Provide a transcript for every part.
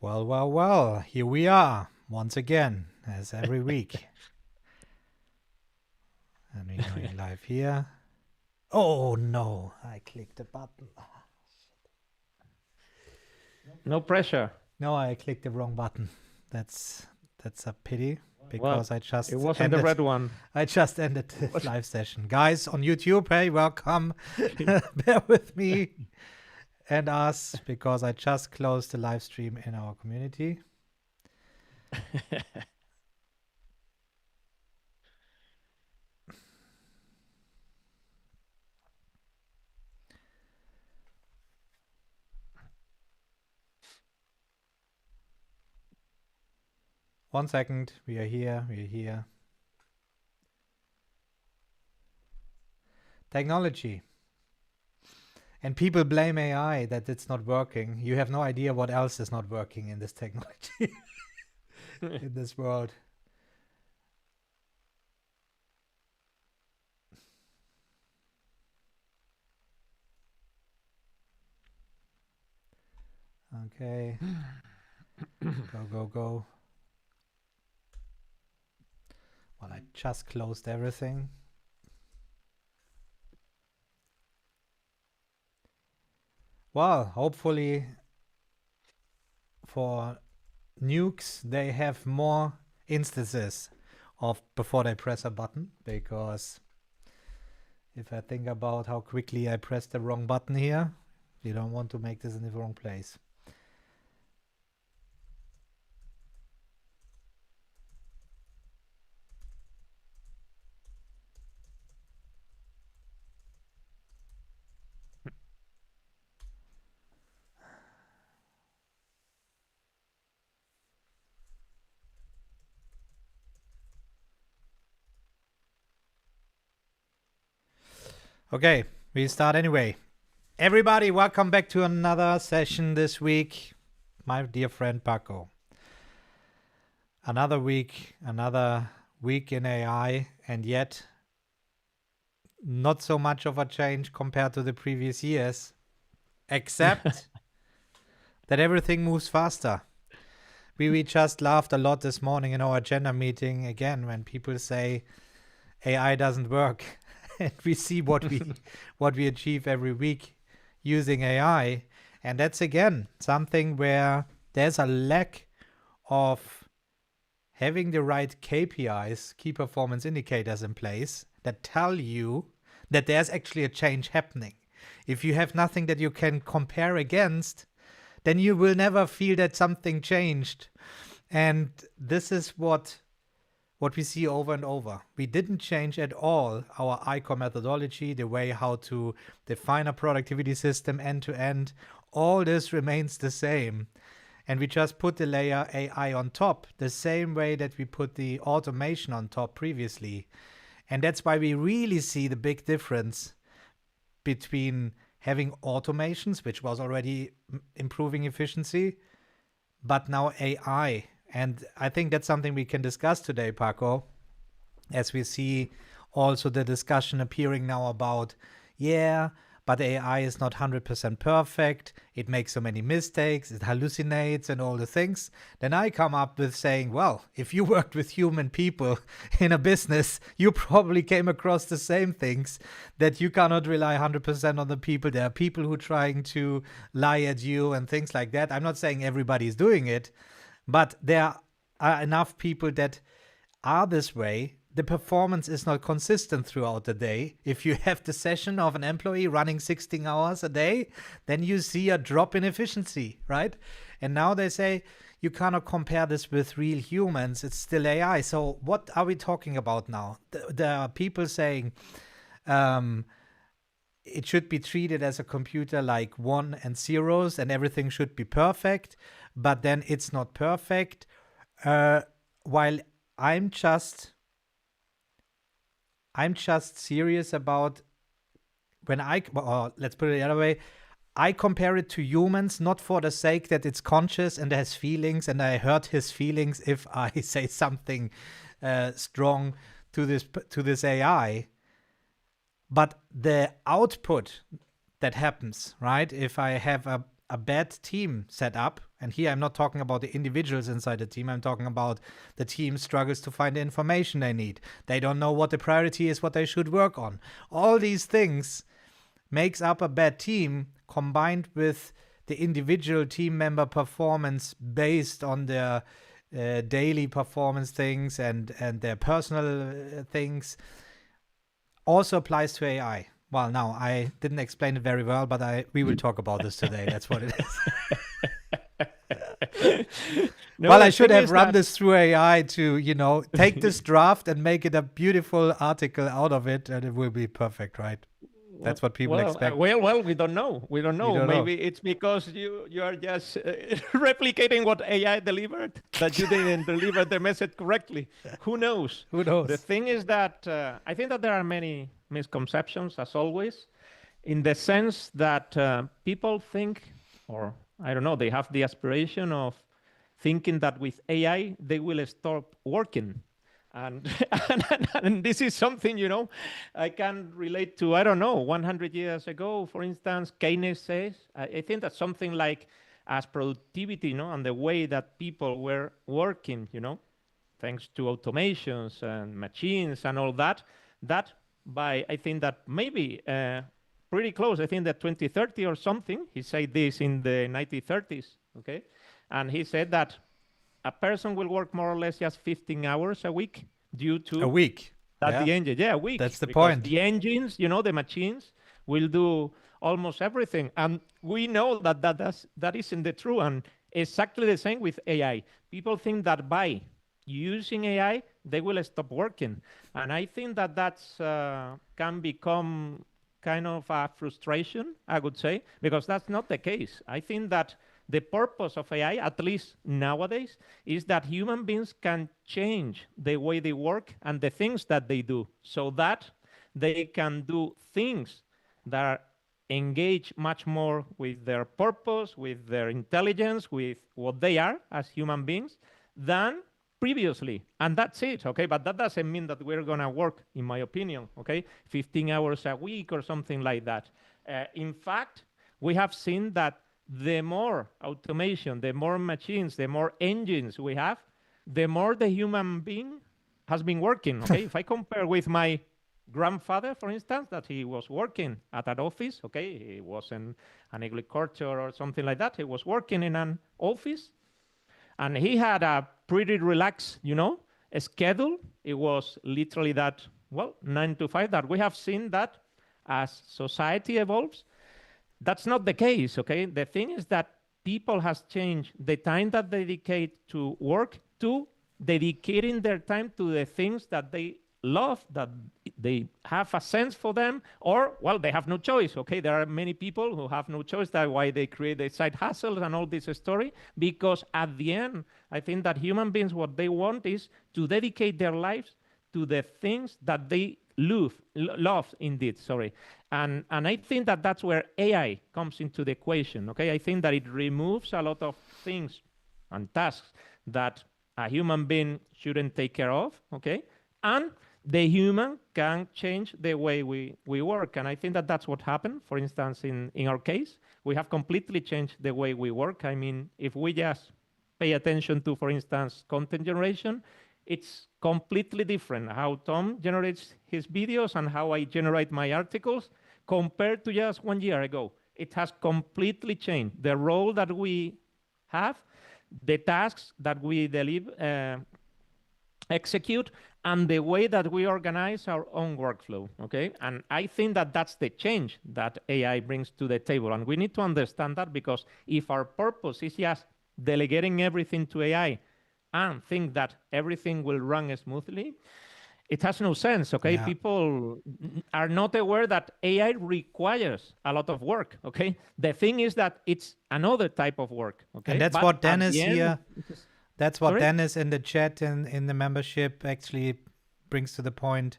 Well, here we are once again, as every week. And we're going live here. Oh no, I clicked the button. No pressure. No, I clicked the wrong button. That's a pity because Well, it wasn't the red one. I just ended the live session. Guys on YouTube, hey, welcome. Bear with me and us because I just closed the live stream in our community. One second, we are here. Technology. And people blame AI that it's not working. You have no idea what else is not working in this technology, in this world. Okay. Go. Well, I just closed everything. Well, hopefully for nukes, they have more instances of before they press a button, because if I think about how quickly I pressed the wrong button here, you don't want to make this in the wrong place. Okay, we start anyway. Everybody, welcome back to another session this week. My dear friend Paco. Another week in AI, and yet not so much of a change compared to the previous years, except that everything moves faster. We just laughed a lot this morning in our agenda meeting again when people say AI doesn't work. And we see what we achieve every week using AI. And that's again something where there's a lack of having the right KPIs, key performance indicators in place that tell you that there's actually a change happening. If you have nothing that you can compare against, then you will never feel that something changed. And this is what we see over and over. We didn't change at all our ICOR methodology, the way how to define a productivity system end to end. All this remains the same. And we just put the layer AI on top, the same way that we put the automation on top previously. And that's why we really see the big difference between having automations, which was already improving efficiency, but now AI. And I think that's something we can discuss today, Paco, as we see also the discussion appearing now about, but AI is not 100% perfect. It makes so many mistakes. It hallucinates and all the things. Then I come up with saying, well, if you worked with human people in a business, you probably came across the same things, that you cannot rely 100% on the people. There are people who are trying to lie at you and things like that. I'm not saying everybody's doing it, but there are enough people that are this way. The performance is not consistent throughout the day. If you have the session of an employee running 16 hours a day, then you see a drop in efficiency, right? And now they say you cannot compare this with real humans. It's still AI. So what are we talking about now? There are people saying it should be treated as a computer like 1 and zeros and everything should be perfect, but then it's not perfect. While I'm just serious about when let's put it the other way, I compare it to humans, not for the sake that it's conscious and has feelings and I hurt his feelings if I say something strong to this AI, but the output that happens, right? If I have a bad team set up And here I'm not talking about the individuals inside the team. I'm talking about the team struggles to find the information they need. They don't know what the priority is, what they should work on. All these things makes up a bad team, combined with the individual team member performance based on their daily performance things and their personal things, also applies to AI. Well, now I didn't explain it very well, but we will talk about this today. That's what it is. Well, I should have run this through AI to, take this draft and make it a beautiful article out of it, and it will be perfect, right? That's what people expect. Well, we don't know. We don't know. Maybe it's because you are just replicating what AI delivered, that you didn't deliver the message correctly. Who knows? Who knows? The thing is that I think that there are many misconceptions, as always, in the sense that people think, or I don't know, they have the aspiration of thinking that with AI, they will stop working. And this is something, I can relate to, 100 years ago, for instance, Keynes says, I think that something like as productivity, and the way that people were working, thanks to automations and machines and all that by, I think that maybe pretty close, I think that 2030 or something, he said this in the 1930s, okay? And he said that a person will work more or less just 15 hours a week due to... A week? The engine, a week. That's the point. The engines, the machines will do almost everything. And we know that isn't true. And exactly the same with AI. People think that by using AI, they will stop working. And I think that that's can become kind of a frustration, I would say, because that's not the case. I think that the purpose of AI, at least nowadays, is that human beings can change the way they work and the things that they do, so that they can do things that engage much more with their purpose, with their intelligence, with what they are as human beings, than previously. And that's it, okay? But that doesn't mean that we're gonna work, in my opinion, okay, 15 hours a week or something like that. In fact, we have seen that the more automation, the more machines, the more engines we have, the more the human being has been working, okay? If I compare with my grandfather, for instance, that he was working at an office, okay? He was an agriculture or something like that. He was working in an office, and he had a pretty relaxed, schedule. It was literally that, 9 to 5, that we have seen that as society evolves, that's not the case, okay? The thing is that people has changed the time that they dedicate to work to dedicating their time to the things that they love, that they have a sense for them, or, they have no choice, okay? There are many people who have no choice. That's why they create the side hustles and all this story, because at the end, I think that human beings, what they want is to dedicate their lives to the things that they love indeed, sorry. And I think that that's where AI comes into the equation, okay? I think that it removes a lot of things and tasks that a human being shouldn't take care of, okay? And the human can change the way we work. And I think that that's what happened. For instance, in our case, we have completely changed the way we work. I mean, if we just pay attention to, for instance, content generation, it's completely different how Tom generates his videos and how I generate my articles compared to just 1 year ago. It has completely changed. The role that we have, the tasks that we execute, and the way that we organize our own workflow, okay? And I think that that's the change that AI brings to the table. And we need to understand that, because if our purpose is just delegating everything to AI and think that everything will run smoothly, it has no sense, okay? Yeah. People are not aware that AI requires a lot of work, okay? The thing is that it's another type of work, okay? And that's what Dennis here, that's what Dennis in the chat and in the membership actually brings to the point.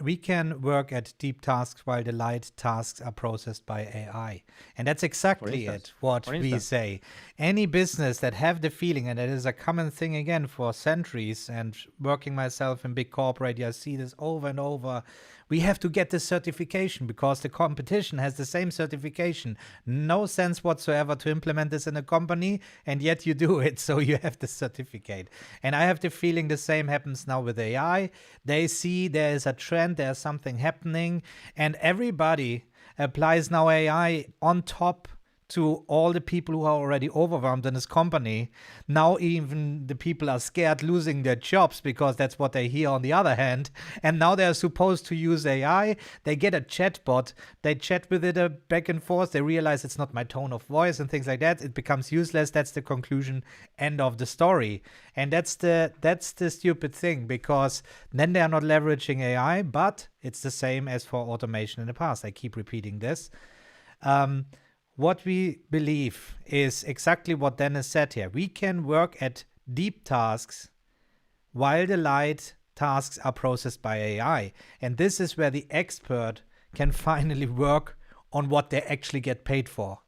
We can work at deep tasks while the light tasks are processed by AI. And that's exactly it, what we say. Any business that have the feeling, and it is a common thing again for centuries, and working myself in big corporate, I see this over and over. We have to get this certification because the competition has the same certification. No sense whatsoever to implement this in a company, and yet you do it, so you have the certificate. And I have the feeling the same happens now with AI. They see there is a trend, there's something happening, and everybody applies now AI on top to all the people who are already overwhelmed in this company. Now even the people are scared losing their jobs because that's what they hear on the other hand. And now they're supposed to use AI. They get a chatbot. They chat with it back and forth. They realize it's not my tone of voice and things like that. It becomes useless. That's the conclusion. End of the story. And that's the stupid thing, because then they are not leveraging AI, but it's the same as for automation in the past. I keep repeating this. What we believe is exactly what Dennis said here. We can work at deep tasks while the light tasks are processed by AI. And this is where the expert can finally work on what they actually get paid for.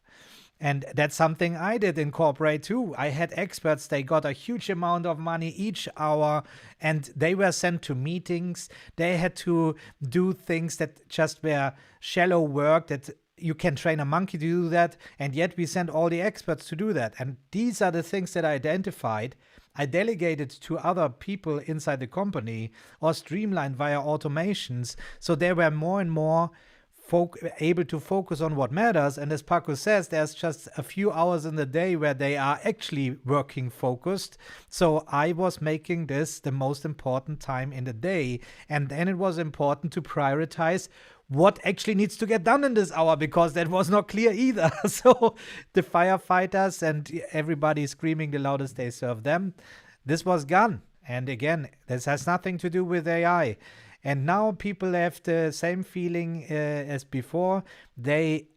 And that's something I did in corporate too. I had experts, they got a huge amount of money each hour, and they were sent to meetings. They had to do things that just were shallow work that you can train a monkey to do that, and yet we send all the experts to do that. And these are the things that I identified. I delegated to other people inside the company or streamlined via automations. So they were more and more able to focus on what matters. And as Paco says, there's just a few hours in the day where they are actually working focused. So I was making this the most important time in the day. And then it was important to prioritize what actually needs to get done in this hour, because that was not clear either. So the firefighters and everybody screaming the loudest, they serve them. This was gone. And again, this has nothing to do with AI. And now people have the same feeling as before. They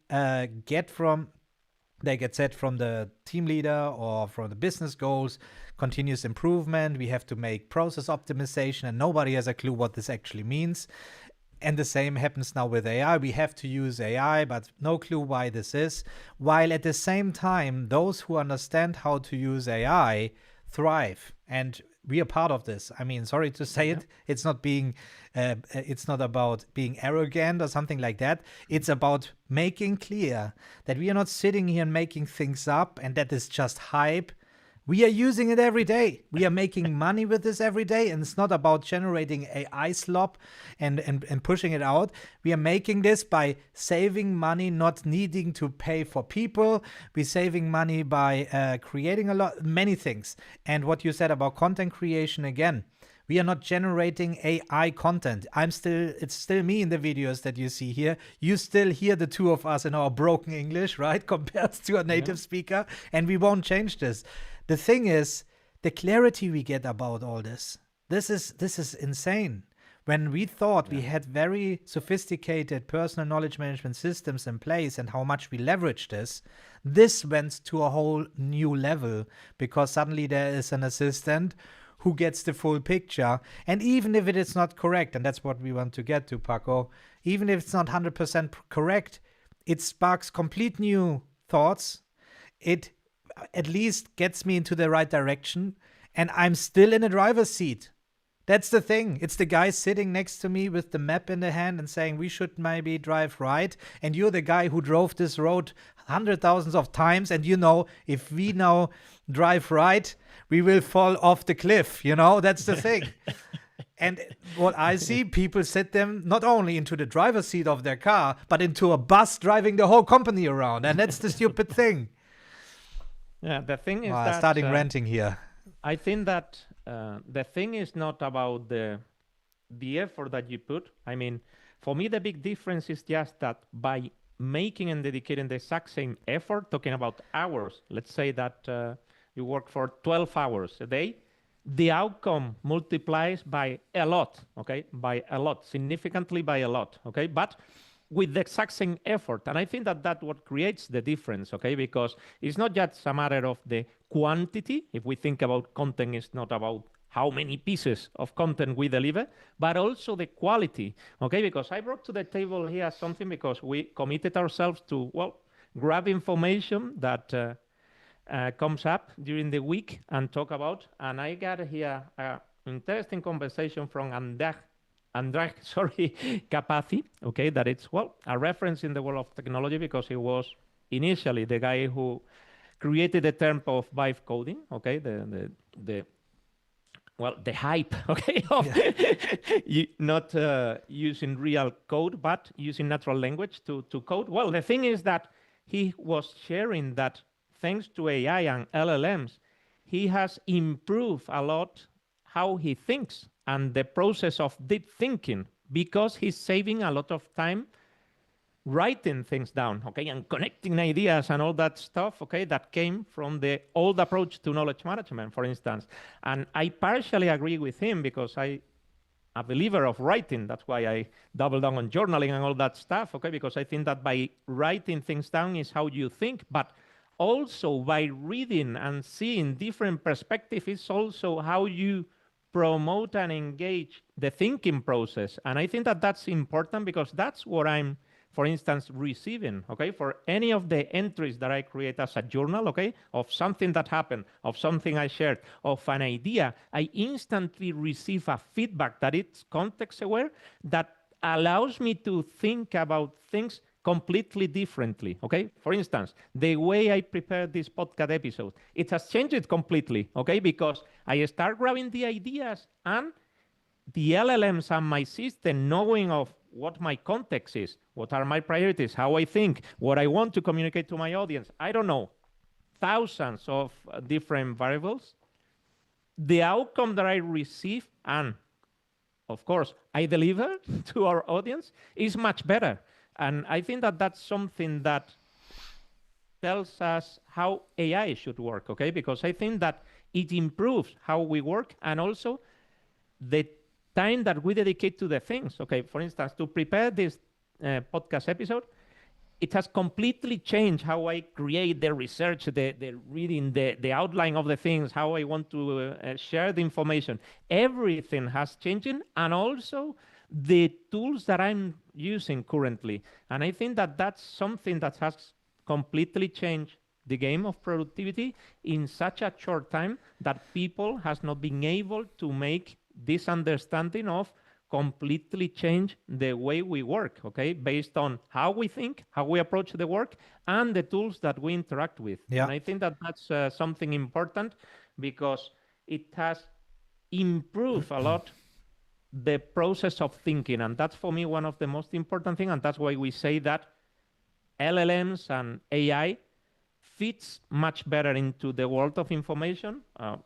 get set from the team leader or from the business goals, continuous improvement. We have to make process optimization, and nobody has a clue what this actually means. And the same happens now with AI. We have to use AI, but no clue why this is. While at the same time, those who understand how to use AI thrive. And we are part of this. I mean, sorry to say it. It's not about being arrogant or something like that. It's about making clear that we are not sitting here and making things up and that is just hype. We are using it every day. We are making money with this every day, and it's not about generating AI slop and pushing it out. We are making this by saving money, not needing to pay for people. We're saving money by creating many things. And what you said about content creation again, we are not generating AI content. It's still me in the videos that you see here. You still hear the two of us in our broken English, right? Compared to a native speaker. And we won't change this. The thing is, the clarity we get about all this. This is insane. When we thought we had very sophisticated personal knowledge management systems in place and how much we leverage this went to a whole new level, because suddenly there is an assistant who gets the full picture. And even if it is not correct, and that's what we want to get to, Paco, even if it's not 100% correct, it sparks complete new thoughts. It at least gets me into the right direction, and I'm still in the driver's seat. That's the thing. It's the guy sitting next to me with the map in the hand and saying we should maybe drive right, and you're the guy who drove this road hundreds of thousands of times, and if we now drive right, we will fall off the cliff. That's the thing. And what I see, people sit them not only into the driver's seat of their car, but into a bus driving the whole company around, and that's the stupid thing. Yeah, the thing is that... starting ranting here. I think that the thing is not about the effort that you put. I mean, for me, the big difference is just that by making and dedicating the exact same effort, talking about hours, let's say that you work for 12 hours a day, the outcome multiplies by a lot, okay? By a lot, significantly by a lot, okay? But with the exact same effort. And I think that that's what creates the difference, okay? Because it's not just a matter of the quantity. If we think about content, it's not about how many pieces of content we deliver, but also the quality, okay? Because I brought to the table here something because we committed ourselves to, well, grab information that comes up during the week and talk about. And I got here an interesting conversation from Andrach, sorry, Capaci, okay, that it's, well, a reference in the world of technology because he was initially the guy who created the term of vibe coding, okay, the well, the hype, okay, of not using real code, but using natural language to code. Well, the thing is that he was sharing that thanks to AI and LLMs, he has improved a lot how he thinks and the process of deep thinking because he's saving a lot of time writing things down, okay, and connecting ideas and all that stuff, okay, that came from the old approach to knowledge management, for instance. And I partially agree with him because I'm a believer of writing. That's why I double down on journaling and all that stuff, okay, because I think that by writing things down is how you think, but also by reading and seeing different perspectives is also how you promote and engage the thinking process. And I think that that's important because that's what I'm, for instance, receiving, okay, for any of the entries that I create as a journal, okay, of something that happened, of something I shared, of an idea, I instantly receive a feedback that it's context aware that allows me to think about things completely differently, okay? For instance, the way I prepared this podcast episode, it has changed completely, okay? Because I start grabbing the ideas and the LLMs and my system knowing of what my context is, what are my priorities, how I think, what I want to communicate to my audience. I don't know, thousands of different variables. The outcome that I receive and, of course, I deliver to our audience is much better. And I think that that's something that tells us how AI should work, okay? Because I think that it improves how we work and also the time that we dedicate to the things. Okay, for instance, to prepare this podcast episode, it has completely changed how I create the research, the reading, the outline of the things, how I want to share the information. Everything has changed, and also the tools that I'm using currently. And I think that that's something that has completely changed the game of productivity in such a short time that people has not been able to make this understanding of completely change the way we work, okay, based on how we think, how we approach the work, and the tools that we interact with. Yeah. And I think that that's something important because it has improved a lot the process of thinking. And that's for me one of the most important things. And that's why we say that LLMs and AI fits much better into the world of information.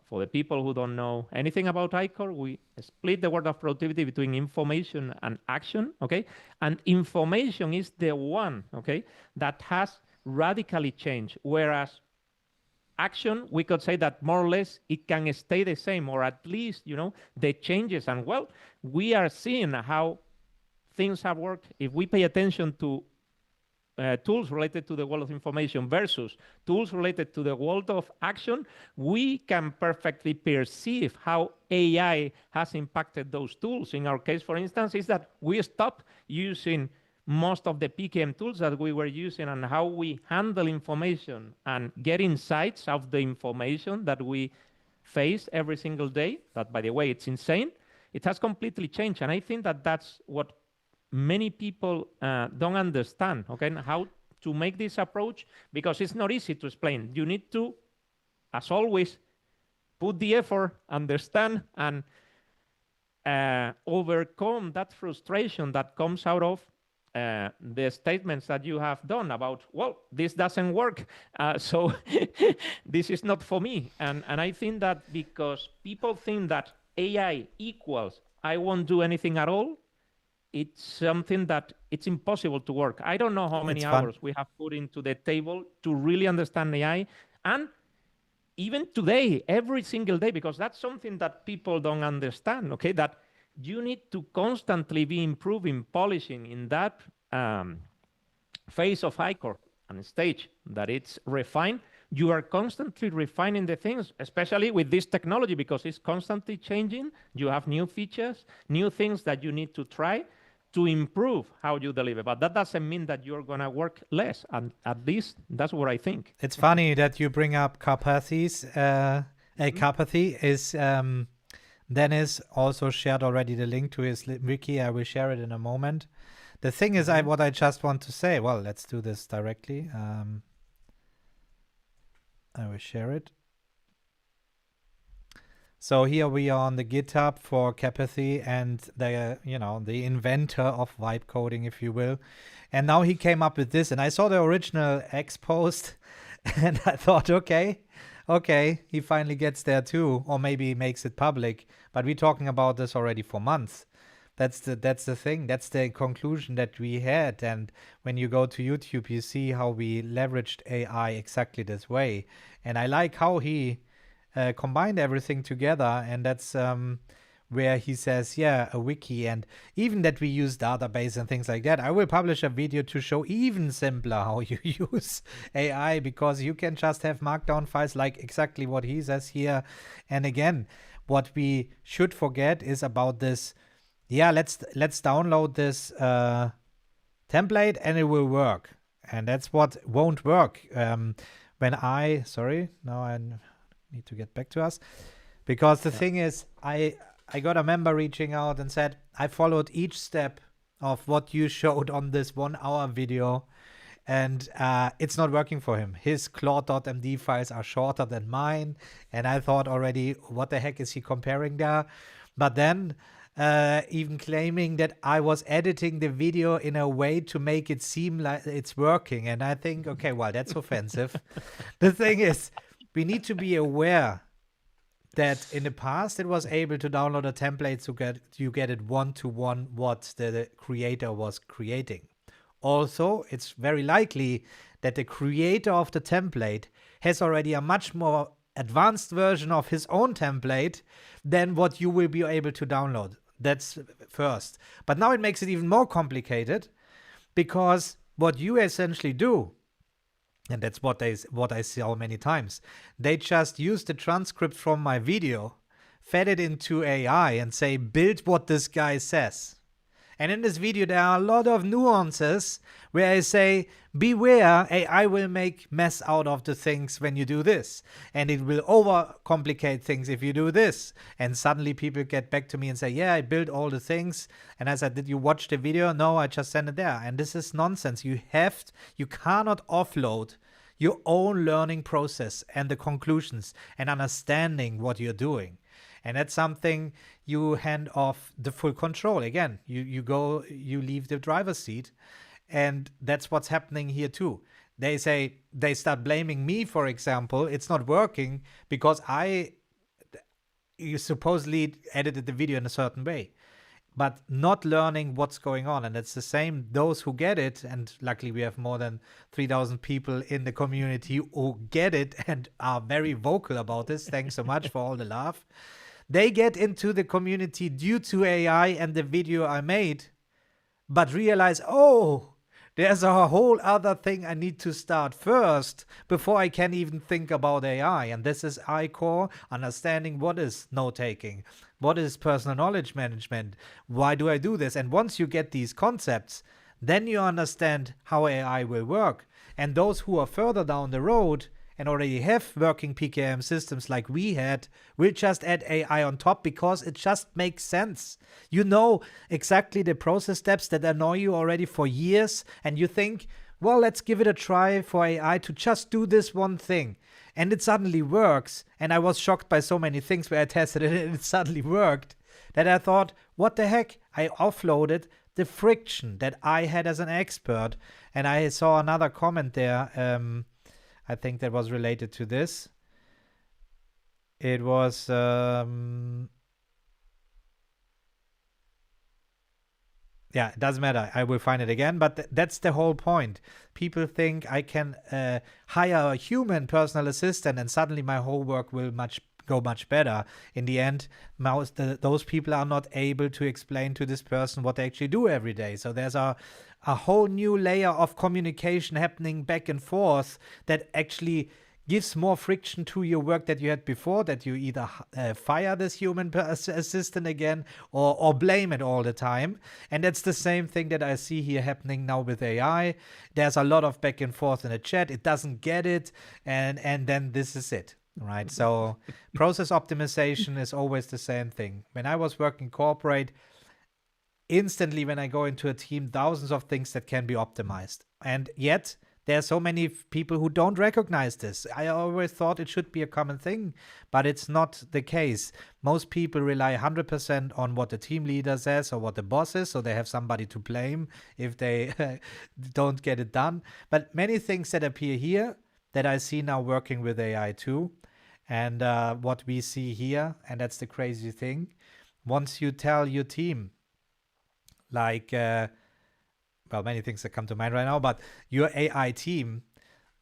For the people who don't know anything about ICOR, we split the world of productivity between information and action, okay? And information is the one, okay, that has radically changed, whereas action, we could say that more or less it can stay the same, or at least, you know, the changes. And well, we are seeing how things have worked. If we pay attention to tools related to the world of information versus tools related to the world of action, we can perfectly perceive how AI has impacted those tools. In our case, for instance, is that we stopped using most of the PKM tools that we were using and how we handle information and get insights of the information that we face every single day. That, by the way, it's insane. It has completely changed. And I think that that's what many people don't understand, okay, how to make this approach, because it's not easy to explain. You need to, as always, put the effort, understand, and overcome that frustration that comes out of the statements that you have done about, well, this doesn't work, so this is not for me. And I think that because people think that AI equals I won't do anything at all, it's something that it's impossible to work. I don't know how many hours we have put into the table to really understand AI. And even today, every single day, because that's something that people don't understand, okay, that you need to constantly be improving, polishing in that phase of ICOR and stage that it's refined you are constantly refining the things, especially with this technology, because it's constantly changing. You have new features, new things that you need to try to improve how you deliver. But that doesn't mean that you're going to work less. And at least that's what I think. It's funny that you bring up Carpathies. Carpathy is Dennis also shared already the link to his wiki. I will share it in a moment. The thing is, what I just want to say, well, let's do this directly. I will share it. So here we are on the GitHub for Carpathy, and the inventor of vibe coding, if you will. And now he came up with this, and I saw the original X post, and I thought, okay, he finally gets there too, or maybe he makes it public. But we're talking about this already for months. That's the thing. That's the conclusion that we had. And when you go to YouTube, you see how we leveraged AI exactly this way. And I like how he combined everything together, and that's where he says, yeah, a wiki, and even that we use database and things like that. I will publish a video to show even simpler how you use AI, because you can just have markdown files like exactly what he says here. And again, what we should forget is about this. Yeah, let's download this template and it will work. And that's what won't work. Now I need to get back to us, because the thing is, I got a member reaching out and said, I followed each step of what you showed on this 1 hour video, and it's not working for him. His Claude.md files are shorter than mine, and I thought already, what the heck is he comparing there? But then even claiming that I was editing the video in a way to make it seem like it's working, and I think, okay, well, that's offensive. The thing is, we need to be aware that in the past it was able to download a template so you get it one-to-one what the creator was creating. Also, it's very likely that the creator of the template has already a much more advanced version of his own template than what you will be able to download. That's first. But now it makes it even more complicated, because what you essentially do, and that's what I saw many times, they just use the transcript from my video, fed it into AI, and say, build what this guy says. And in this video, there are a lot of nuances where I say, beware, AI will make mess out of the things when you do this. And it will overcomplicate things if you do this. And suddenly people get back to me and say, yeah, I built all the things. And I said, did you watch the video? No, I just sent it there. And this is nonsense. You cannot offload your own learning process and the conclusions and understanding what you're doing. And that's something you hand off the full control. Again, you leave the driver's seat. And that's what's happening here too. They start blaming me, for example. It's not working because you supposedly edited the video in a certain way, but not learning what's going on. And it's the same, those who get it, and luckily we have more than 3,000 people in the community who get it and are very vocal about this. Thanks so much for all the love. They get into the community due to AI and the video I made, but realize, oh, there's a whole other thing I need to start first before I can even think about AI. And this is ICOR, understanding what is note-taking, what is personal knowledge management, why do I do this? And once you get these concepts, then you understand how AI will work. And those who are further down the road and already have working PKM systems like we had, will just add AI on top because it just makes sense. You know exactly the process steps that annoy you already for years, and you think, well, let's give it a try for AI to just do this one thing. And it suddenly works. And I was shocked by so many things where I tested it and it suddenly worked, that I thought, what the heck? I offloaded the friction that I had as an expert. And I saw another comment there. I think that was related to this. It was yeah, it doesn't matter. I will find it again. But that's the whole point. People think I can hire a human personal assistant and suddenly my whole work will go much better. In the end, those people are not able to explain to this person what they actually do every day. So there's a whole new layer of communication happening back and forth that actually gives more friction to your work that you had before, that you either fire this human assistant again or blame it all the time. And that's the same thing that I see here happening now with AI. There's a lot of back and forth in the chat. It doesn't get it. And then this is it. Right. So process optimization is always the same thing. When I was working corporate, instantly when I go into a team, thousands of things that can be optimized. And yet there are so many people who don't recognize this. I always thought it should be a common thing, but it's not the case. Most people rely 100% on what the team leader says or what the boss is, so they have somebody to blame if they don't get it done. But many things that appear here that I see now working with AI too. And what we see here, and that's the crazy thing, once you tell your team, like, well, many things that come to mind right now, but your AI team,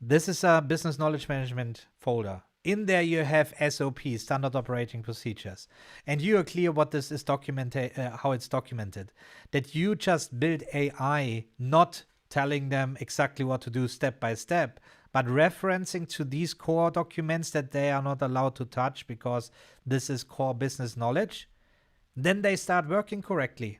this is a business knowledge management folder. In there you have SOP, standard operating procedures, and you are clear what this is documented, how it's documented. That you just build AI, not telling them exactly what to do step by step, but referencing to these core documents that they are not allowed to touch because this is core business knowledge. Then they start working correctly.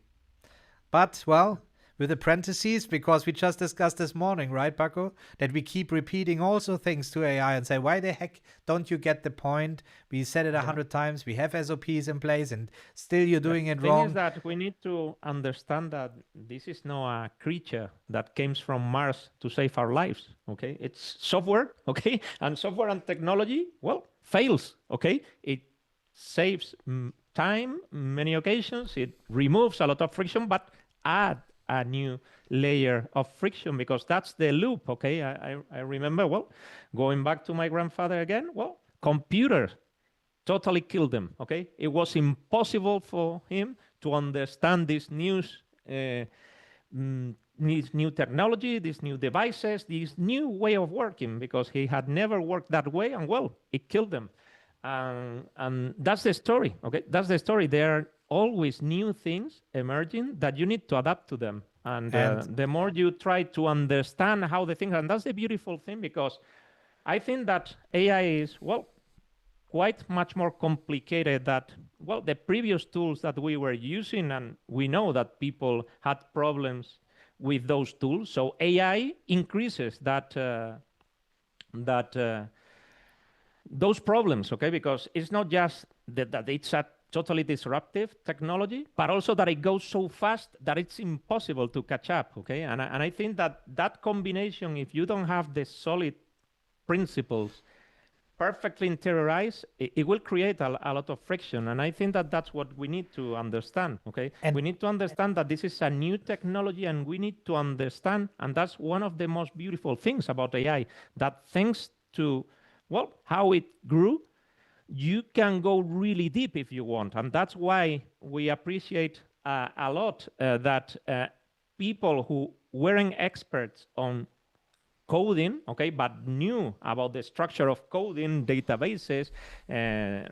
But, well, with apprentices, because we just discussed this morning, right, Paco? That we keep repeating also things to AI and say, why the heck don't you get the point? We said it 100 times, we have SOPs in place, and still you're doing it wrong. The thing is that we need to understand that this is not a creature that comes from Mars to save our lives, okay? It's software, okay? And software and technology, well, fails, okay? It saves time, many occasions, it removes a lot of friction, but add a new layer of friction, because that's the loop, okay? I remember, well, going back to my grandfather again, well, computers totally killed him, okay? It was impossible for him to understand this new technology, these new devices, this new way of working, because he had never worked that way, and well, it killed him. And that's the story, okay? That's the story. There are always new things emerging that you need to adapt to them. And the more you try to understand how the things, and that's the beautiful thing, because I think that AI is, well, quite much more complicated than, well, the previous tools that we were using, and we know that people had problems with those tools. So AI increases those problems, okay? Because it's not just that it's a totally disruptive technology, but also that it goes so fast that it's impossible to catch up, okay? And I think that combination, if you don't have the solid principles perfectly interiorized, it will create a lot of friction. And I think that that's what we need to understand, okay? And we need to understand that this is a new technology, and we need to understand, and that's one of the most beautiful things about AI, that thanks to, well, how it grew, you can go really deep if you want. And that's why we appreciate a lot that people who weren't experts on coding, okay, but knew about the structure of coding, databases,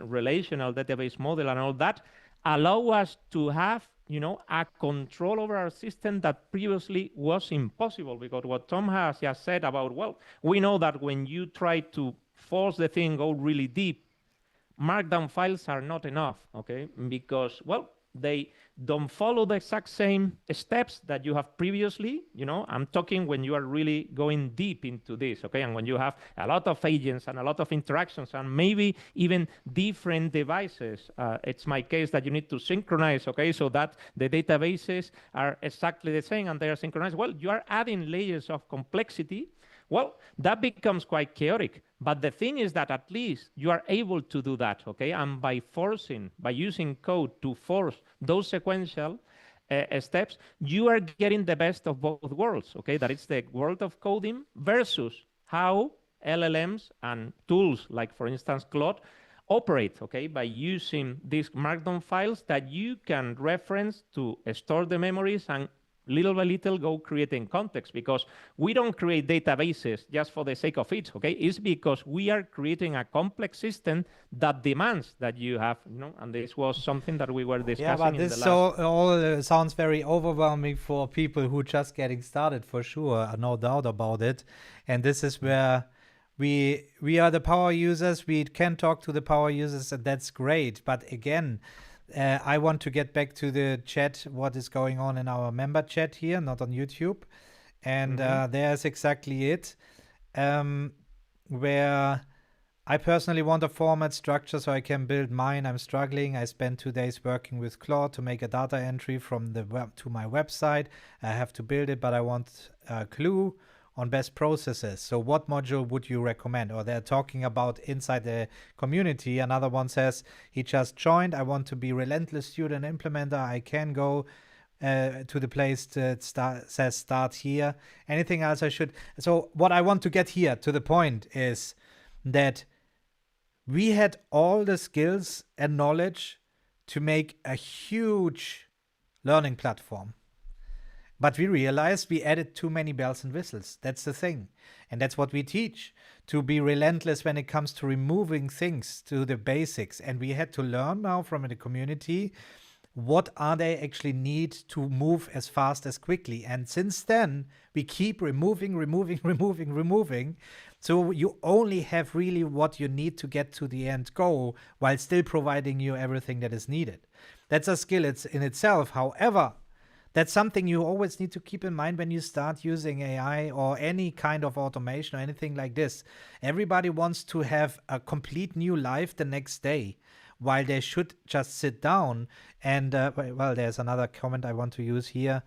relational database model and all that, allow us to have, you know, a control over our system that previously was impossible. Because what Tom has just said about, well, we know that when you try to force the thing, go really deep, Markdown files are not enough, okay? Because, well, they don't follow the exact same steps that you have previously. You know, I'm talking when you are really going deep into this, okay? And when you have a lot of agents and a lot of interactions and maybe even different devices. It's my case that you need to synchronize, okay? So that the databases are exactly the same and they are synchronized. Well, you are adding layers of complexity. Well, that becomes quite chaotic. But the thing is that at least you are able to do that, okay? And by using code to force those sequential steps, you are getting the best of both worlds, okay? That is the world of coding versus how LLMs and tools like, for instance, Claude operate, okay? By using these Markdown files that you can reference to store the memories and little by little go creating context, because we don't create databases just for the sake of it, okay? It's because we are creating a complex system that demands that you have, you know, and this was something that we were discussing. Yeah, but this all sounds very overwhelming for people who just getting started, for sure, no doubt about it. And this is where we are the power users. We can talk to the power users, and that's great. But again, I want to get back to the chat, what is going on in our member chat here, not on YouTube. And there's exactly it, where I personally want a format structure so I can build mine. I'm struggling. I spent 2 days working with Claude to make a data entry from the web to my website. I have to build it, but I want a clue on best processes. So what module would you recommend? Or they're talking about inside the community. Another one says, he just joined. I want to be relentless student implementer. I can go to the place that says start here. Anything else I should? So what I want to get here to the point is that we had all the skills and knowledge to make a huge learning platform. But we realized we added too many bells and whistles. That's the thing. And that's what we teach, to be relentless when it comes to removing things to the basics. And we had to learn now from the community, what are they actually need to move as fast as quickly. And since then, we keep removing. So you only have really what you need to get to the end goal while still providing you everything that is needed. That's a skill in itself. However, that's something you always need to keep in mind when you start using AI or any kind of automation or anything like this. Everybody wants to have a complete new life the next day, while they should just sit down. And well, there's another comment I want to use here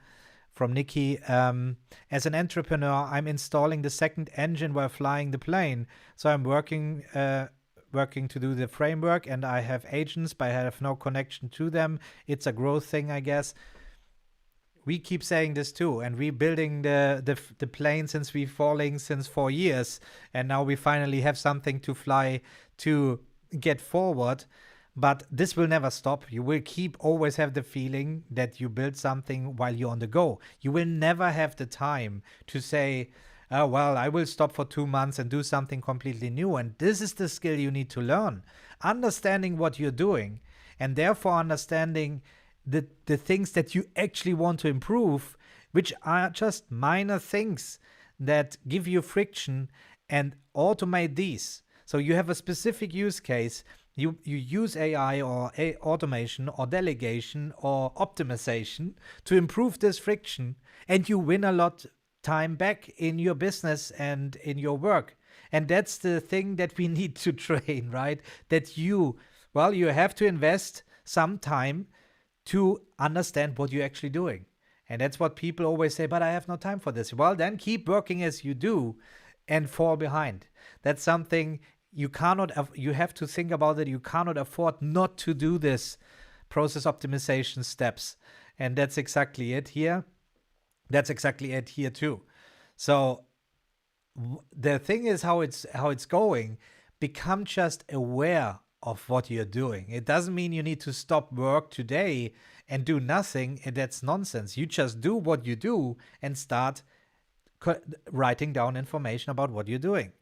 from Nikki. As an entrepreneur, I'm installing the second engine while flying the plane. So I'm working to do the framework, and I have agents, but I have no connection to them. It's a growth thing, I guess. We keep saying this too, and we're building the plane since we're falling since 4 years, and now we finally have something to fly to get forward. But this will never stop. You will always have the feeling that you build something while you're on the go. You will never have the time to say, oh, well, I will stop for 2 months and do something completely new. And this is the skill you need to learn. Understanding what you're doing, and therefore understanding the things that you actually want to improve, which are just minor things that give you friction, and automate these. So you have a specific use case. You use AI or automation or delegation or optimization to improve this friction, and you win a lot time back in your business and in your work. And that's the thing that we need to train, right? That you have to invest some time to understand what you're actually doing. And that's what people always say, but I have no time for this. Well, then keep working as you do and fall behind. That's something you have to think about it. You cannot afford not to do this process optimization steps. And that's exactly it here. That's exactly it here too. So the thing is how it's going. Become just aware of what you're doing. It doesn't mean you need to stop work today and do nothing. And that's nonsense. You just do what you do and start writing down information about what you're doing.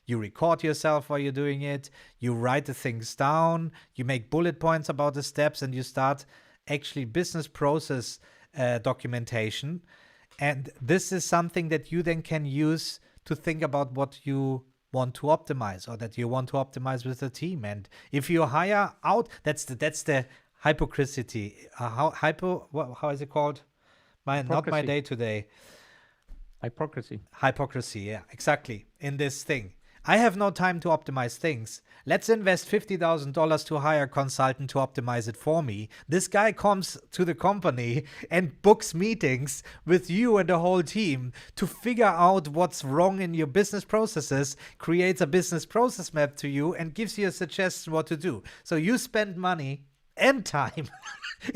You record yourself while you're doing it. You write the things down. You make bullet points about the steps, and you start actually business process documentation. And this is something that you then can use to think about what you want to optimize, or that you want to optimize with the team. And if you hire out, that's the hypocrisy. How is it called? Not my day today. Hypocrisy, yeah, exactly. In this thing, I have no time to optimize things. Let's invest $50,000 to hire a consultant to optimize it for me. This guy comes to the company and books meetings with you and the whole team to figure out what's wrong in your business processes, creates a business process map to you, and gives you a suggestion what to do. So you spend money and time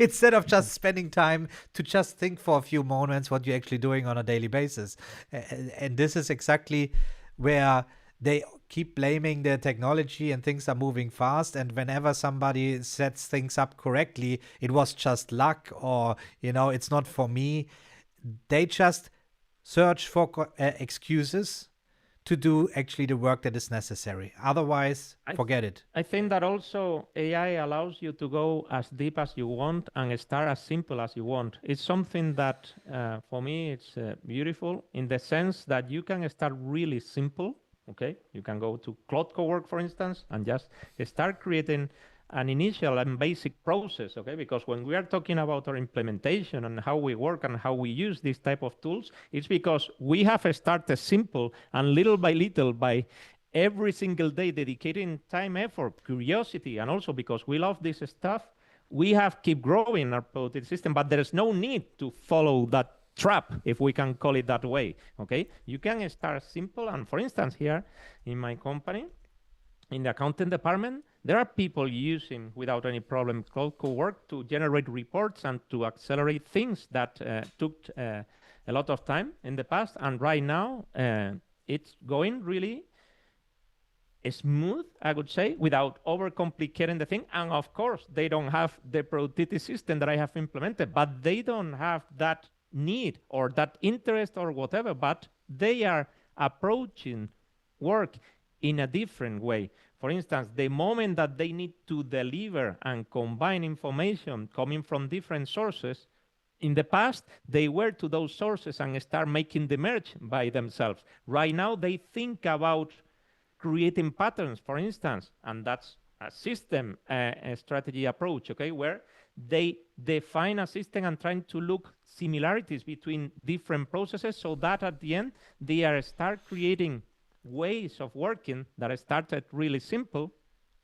instead of just spending time to just think for a few moments what you're actually doing on a daily basis. And this is exactly where they keep blaming the technology, and things are moving fast. And whenever somebody sets things up correctly, it was just luck, or, it's not for me. They just search for excuses to do actually the work that is necessary. Otherwise, forget it. I think that also AI allows you to go as deep as you want and start as simple as you want. It's something that, for me, it's beautiful in the sense that you can start really simple Okay, you can go to Claude Cowork, for instance, and just start creating an initial and basic process. Okay, because when we are talking about our implementation and how we work and how we use this type of tools, it's because we have started simple, and little by little, by every single day dedicating time, effort, curiosity, and also because we love this stuff, we have keep growing our productivity system, but there's no need to follow that trap, if we can call it that way. Okay, you can start simple, and for instance, here in my company, in the accounting department, there are people using without any problem Claude Cowork to generate reports and to accelerate things that took a lot of time in the past, and right now it's going really smooth, I would say, without overcomplicating the thing. And of course, they don't have the productivity system that I have implemented, but they don't have that need or that interest or whatever, but they are approaching work in a different way. For instance, the moment that they need to deliver and combine information coming from different sources, in the past, they were to those sources and start making the merge by themselves. Right now, they think about creating patterns, for instance, and that's a system a strategy approach, okay, where they define a system and trying to look similarities between different processes so that at the end, they are start creating ways of working that started really simple,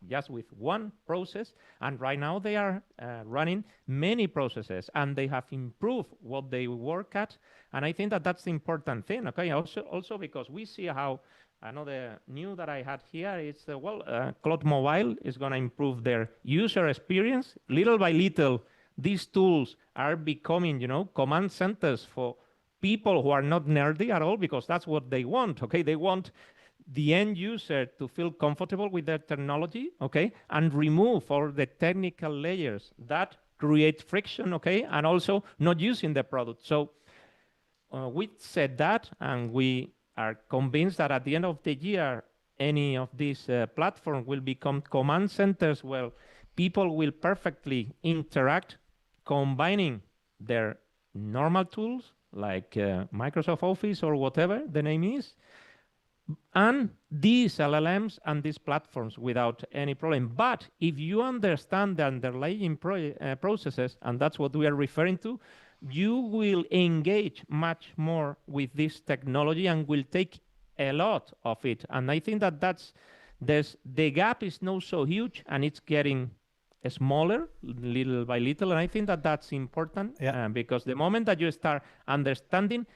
just with one process, and right now they are running many processes, and they have improved what they work at, and I think that that's the important thing, okay, also because we see how another new that I had here is, Claude Mobile is going to improve their user experience. Little by little, these tools are becoming, command centers for people who are not nerdy at all, because that's what they want, okay? They want the end user to feel comfortable with their technology, okay? And remove all the technical layers that create friction, okay? And also not using the product. So we said that, and we are convinced that at the end of the year, any of these platforms will become command centers where people will perfectly interact, combining their normal tools like Microsoft Office or whatever the name is, and these LLMs and these platforms without any problem. But if you understand the underlying processes, and that's what we are referring to, you will engage much more with this technology and will take a lot of it. And I think that the gap is not so huge, and it's getting smaller little by little. And I think that that's important, because the moment that you start understanding,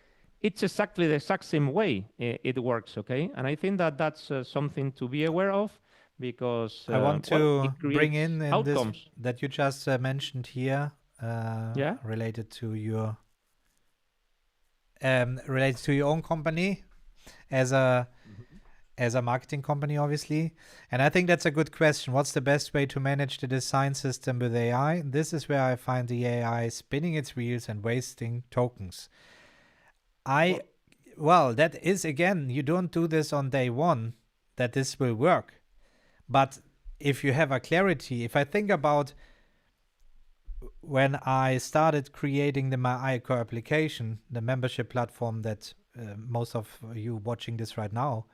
it's exactly the exact same way it works, okay? And I think that that's something to be aware of, because I want to bring in outcomes this that you just mentioned here, related to your own company as a marketing company, obviously. And I think that's a good question. What's the best way to manage the design system with AI? This is where I find the AI spinning its wheels and wasting tokens. That is, again, you don't do this on day one that this will work. But if you have a clarity, if I think about when I started creating the myICOR application, the membership platform that most of you watching this right now,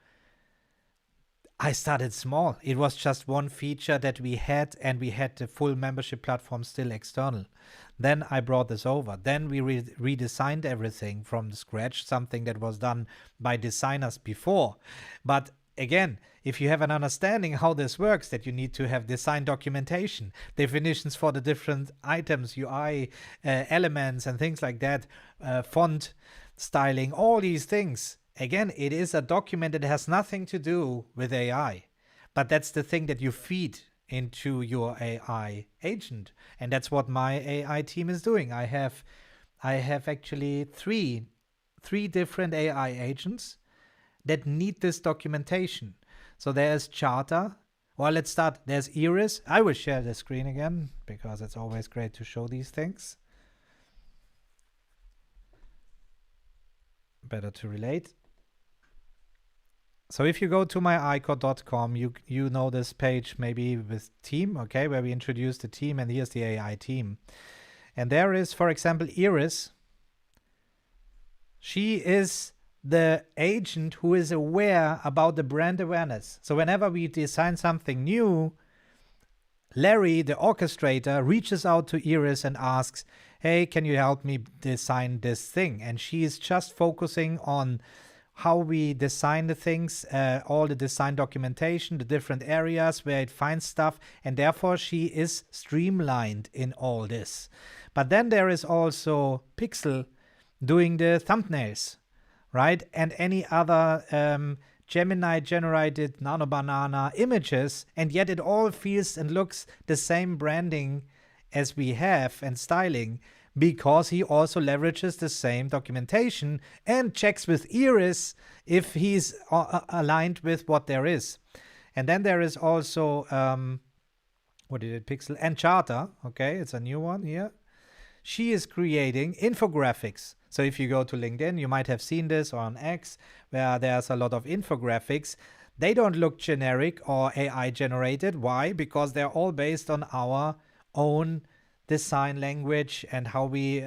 I started small. It was just one feature that we had, and we had the full membership platform still external. Then I brought this over. Then we redesigned everything from scratch, something that was done by designers before. But again, if you have an understanding how this works, that you need to have design documentation, definitions for the different items, UI elements and things like that, font styling, all these things. Again, it is a document that has nothing to do with AI, but that's the thing that you feed into your AI agent, and that's what my AI team is doing. I have actually three different AI agents that need this documentation. So there's Charter. Well, let's start. There's Iris. I will share the screen again because it's always great to show these things. Better to relate. So if you go to myicor.com, you know this page maybe with team, okay, where we introduce the team, and here's the AI team. And there is, for example, Iris. She is the agent who is aware about the brand awareness. So whenever we design something new, Larry, the orchestrator, reaches out to Iris and asks, hey, can you help me design this thing? And she is just focusing on how we design the things, all the design documentation, the different areas where it finds stuff, and therefore she is streamlined in all this. But then there is also Pixel doing the thumbnails, right? And any other Gemini generated Nano Banana images, and yet it all feels and looks the same branding as we have and styling, because he also leverages the same documentation and checks with Iris if he's aligned with what there is. And then there is also, Pixel and Charter, okay, it's a new one here. She is creating infographics. So if you go to LinkedIn, you might have seen this, or on X, where there's a lot of infographics. They don't look generic or AI generated. Why? Because they're all based on our own design language and how we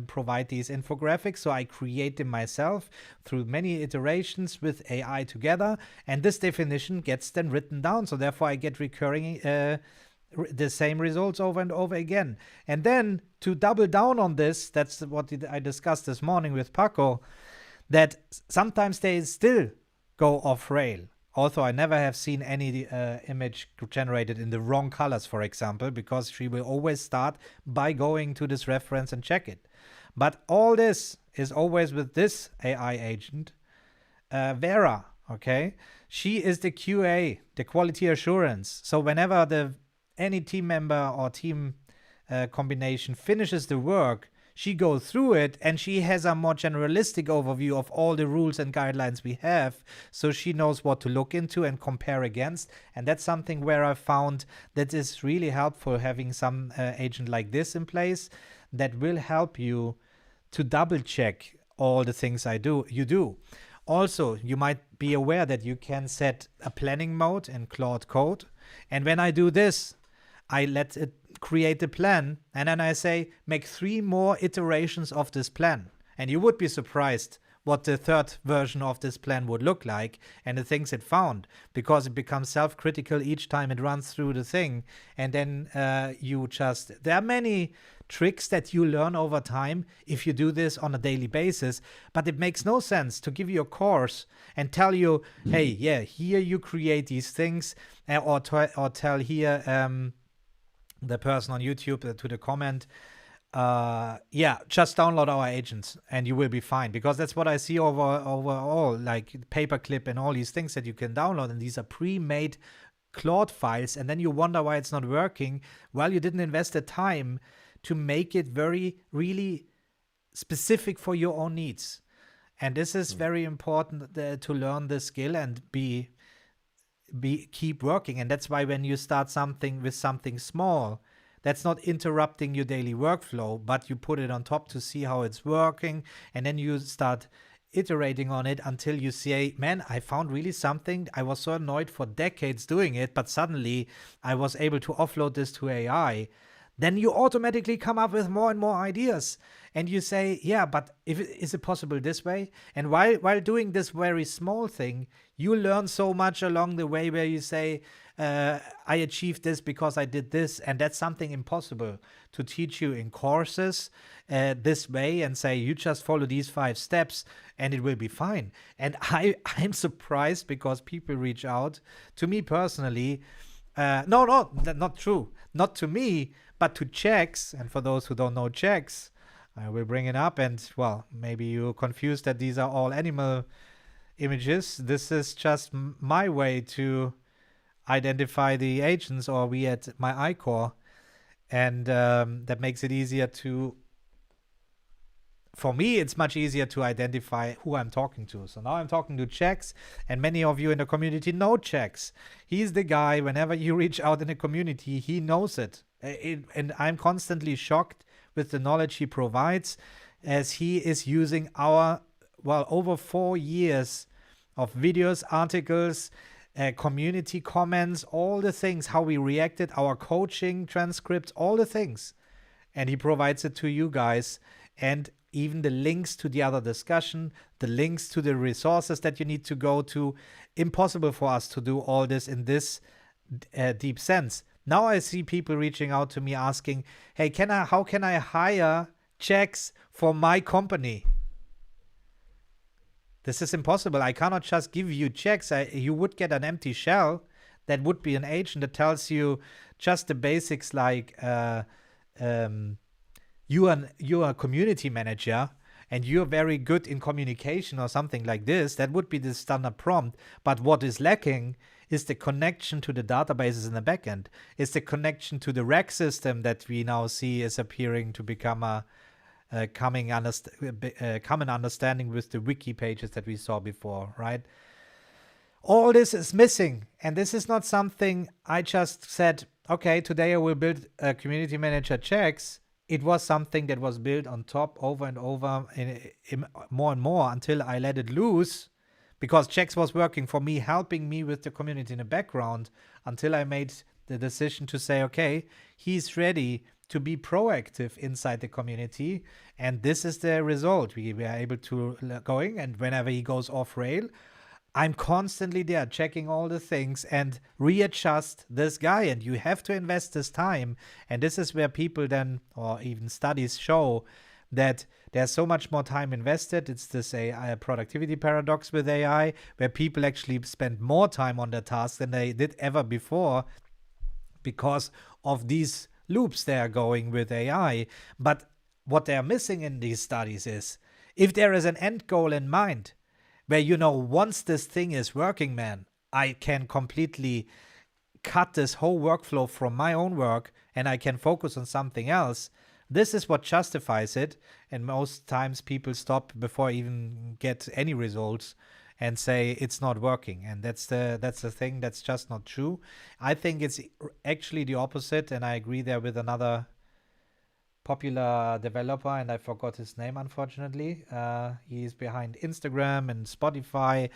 provide these infographics. So I create them myself through many iterations with AI together, and this definition gets then written down. So therefore I get recurring the same results over and over again. And then to double down on this, that's what I discussed this morning with Paco, that sometimes they still go off rail. Also, I never have seen any image generated in the wrong colors, for example, because she will always start by going to this reference and check it. But all this is always with this AI agent, Vera, okay? She is the QA, the quality assurance. So whenever any team member or team combination finishes the work, she goes through it and she has a more generalistic overview of all the rules and guidelines we have, so she knows what to look into and compare against. And that's something where I found that is really helpful, having some agent like this in place that will help you to double check all the things you do. Also, you might be aware that you can set a planning mode in Claude Code, and when I do this, I let it create the plan, and then I say, make 3 more iterations of this plan. And you would be surprised what the third version of this plan would look like and the things it found, because it becomes self-critical each time it runs through the thing. And then there are many tricks that you learn over time if you do this on a daily basis, but it makes no sense to give you a course and tell you, hey, yeah, here you create these things, or tell here, the person on YouTube to the comment, just download our agents and you will be fine. Because that's what I see overall, like Paperclip and all these things that you can download, and these are pre-made Claude files, and then you wonder why it's not working. Well, you didn't invest the time to make it really specific for your own needs. And this is very important to learn the skill and keep working. And that's why when you start something with something small, that's not interrupting your daily workflow, but you put it on top to see how it's working, and then you start iterating on it until you say, man, I found really something. I was so annoyed for decades doing it, but suddenly I was able to offload this to AI. Then you automatically come up with more and more ideas, and you say, yeah, but is it possible this way? And while doing this very small thing, you learn so much along the way, where you say, I achieved this because I did this, and that's something impossible to teach you in courses this way, and say, you just follow these 5 steps and it will be fine. And I'm surprised, because people reach out to me personally. Not true. Not to me, but to checks. And for those who don't know checks, I will bring it up. And, well, maybe you're confused that these are all animal images. This is just my way to identify the agents, or we at myICOR. And that makes it easier for me, it's much easier to identify who I'm talking to. So now I'm talking to Checks, and many of you in the community know Checks. He's the guy, whenever you reach out in the community, he knows it. And I'm constantly shocked with the knowledge he provides, as he is using our, over 4 years of videos, articles, community comments, all the things, how we reacted, our coaching transcripts, all the things. And he provides it to you guys. And even the links to the other discussion, the links to the resources that you need to go to. Impossible for us to do all this in this deep sense. Now I see people reaching out to me asking, hey, how can I hire checks for my company? This is impossible. I cannot just give you checks. You would get an empty shell. That would be an agent that tells you just the basics, like you are a community manager and you're very good in communication or something like this. That would be the standard prompt. But what is lacking is the connection to the databases in the backend. It's the connection to the rack system that we now see is appearing to become a common understanding with the wiki pages that we saw before, right? All this is missing, and this is not something I just said, okay, today I will build a community manager checks. It was something that was built on top over and over, in more and more, until I let it loose, because checks was working for me, helping me with the community in the background, until I made the decision to say, okay, he's ready to be proactive inside the community, and this is the result. We were able to going, and whenever he goes off rail, I'm constantly there checking all the things and readjust this guy. And you have to invest this time. And this is where people then, or even studies show that there's so much more time invested. It's this AI productivity paradox with AI, where people actually spend more time on their tasks than they did ever before because of these loops they are going with AI. But what they're missing in these studies is, if there is an end goal in mind, where, once this thing is working, man, I can completely cut this whole workflow from my own work and I can focus on something else. This is what justifies it. And most times people stop before even get any results and say it's not working. And that's the thing. That's just not true. I think it's actually the opposite. And I agree there with another popular developer, and I forgot his name, unfortunately. He's behind Instagram and Spotify,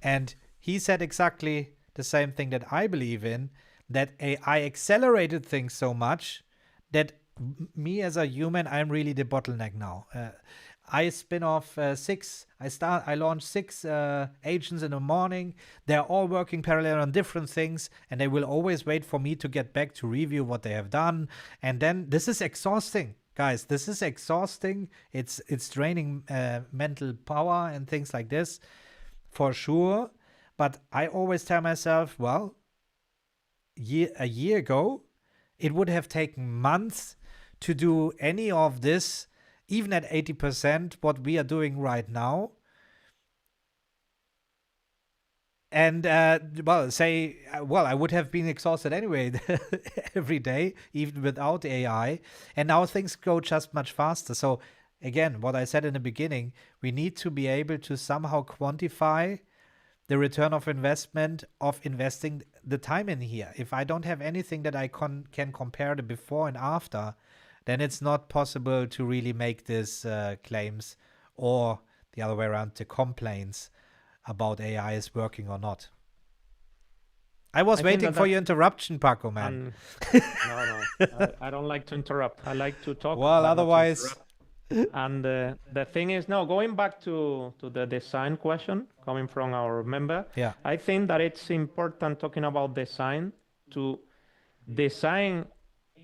and he said exactly the same thing that I believe in, that AI accelerated things so much that me as a human, I'm really the bottleneck now. I spin off I launch 6 agents in the morning. They're all working parallel on different things, and they will always wait for me to get back to review what they have done. And then this is exhausting, guys. This is exhausting. It's draining mental power and things like this, for sure. But I always tell myself, well, a year ago, it would have taken months to do any of this, even at 80%, what we are doing right now. And, I would have been exhausted anyway every day, even without AI. And now things go just much faster. So again, what I said in the beginning, we need to be able to somehow quantify the return of investment of investing the time in here. If I don't have anything that I can compare the before and after, then it's not possible to really make these claims, or the other way around, the complaints about AI is working or not. I was waiting for your interruption, Paco, man. No, I don't like to interrupt. I like to talk. Well, otherwise... And the thing is, now going back to the design question coming from our member, I think that it's important, talking about design, to design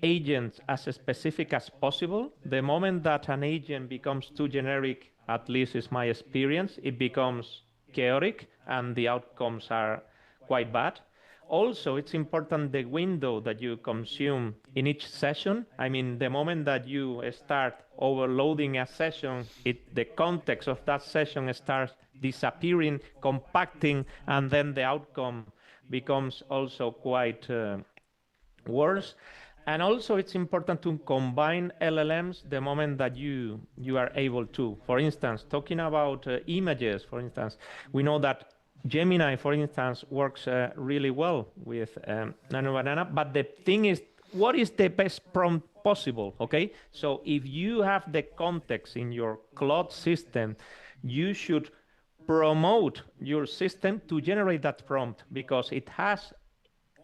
agents as specific as possible. The moment that an agent becomes too generic, at least is my experience, it becomes chaotic and the outcomes are quite bad. Also, it's important the window that you consume in each session. I mean, the moment that you start overloading a session, the context of that session starts disappearing, compacting, and then the outcome becomes also quite worse. And also, it's important to combine LLMs the moment that you are able to. For instance, talking about images, for instance, we know that Gemini, for instance, works really well with Nano Banana. But the thing is, what is the best prompt possible? Okay, so if you have the context in your Claude system, you should promote your system to generate that prompt, because it has